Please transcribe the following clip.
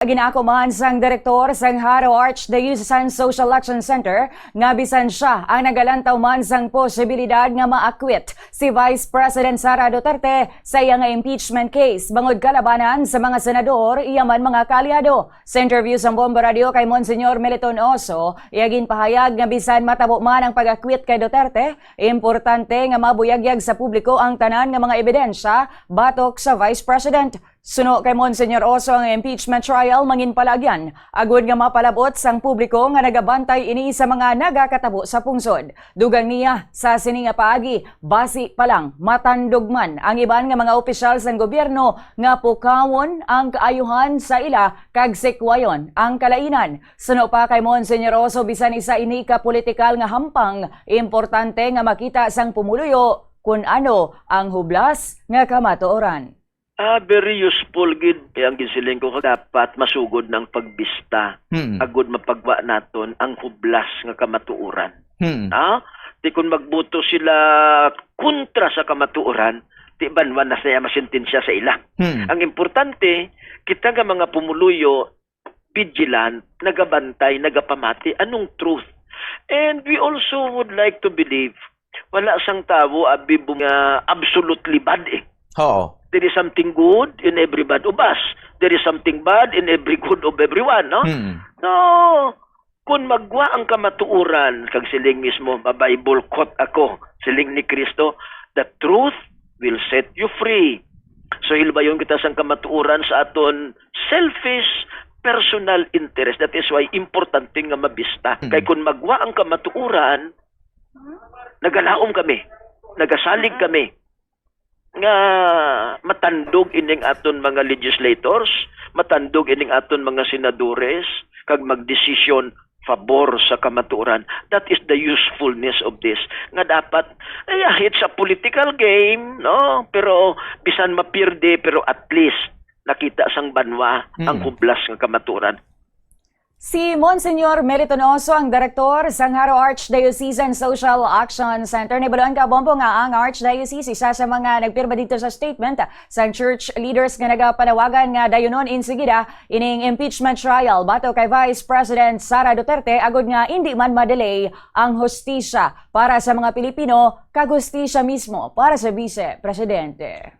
Ginako man sang direktor sang Haro Archdiocesan Social Action Center nga bisan siya ang nagalantaw man sang posibilidad nga maakwit si Vice President Sara Duterte sa iyang impeachment case bangod kalabanan sa mga senador iyaman mga kalyado. Sa interview sa Bomba Radio kay Monsignor Meliton Oso, iyagin pahayag nga bisan matabo man ang pag-akwit kay Duterte, importante nga mabuyagyag sa publiko ang tanan nga mga ebidensya batok sa Vice President. Suno kay Monsignor Oso ang impeachment trial mangin palagyan, agud nga mapalabot sang publiko nga nagabantay ini sa mga nagakatabo sa pungsod. Dugang niya sa sini nga paagi, basi pa lang matandugman ang iban nga mga opisyal sang gobyerno nga pukawon ang kaayuhan sa ila kag sikwayon ang kalainan. Suno pa kay Monsignor Oso bisan isa ini ka politikal nga hampang, importante nga makita sang pumuluyo kun ano ang hublas nga kamatuoran. Very useful gid ang gisiling ko dapat masugod ng pagbista. Agud mapagwa naton ang hublas nga kamatuoran. Di kun magboto sila kontra sa kamatuoran, di banwan na saya masintensya sa ila. Ang importante, kita nga mga pumuluyo, vigilant, nagabantay, nagapamati, anong truth. And we also would like to believe, wala sang tao abibong absolutely bad eh. Oo. There is something good in every bad of us. There is something bad in every good of everyone, no? No. Kung magwa ang kamatuuran, kag siling mismo, Bible quote ako, siling ni Kristo, the truth will set you free. So hilbayon kita sang kamatuuran sa aton selfish personal interest. That is why importante nga mabista. Kay kung magwa ang kamatuuran, nagalaom kami, nagasalig kami, nga matandog ining aton mga legislators, matandog ining aton mga senadores, kag magdesisyon pabor sa kamatuoran. That is the usefulness of this. Nga dapat, it's a political game, no? Pero bisan mapirde, pero at least nakita sang banwa ang hublas ng kamatuoran. Si Monsignor Meliton Oso ang direktor sang Haro Archdiocesan Social Action Center. Nibaluan ka, Bombo, nga ang Archdiocese isa sa mga nagpirma dito sa statement sang church leaders nga nagapanawagan nga dayunon insigida ining impeachment trial bato kay Vice President Sara Duterte agud nga hindi man madelay ang hustisya para sa mga Pilipino kag hustisya mismo para sa Vice Presidente.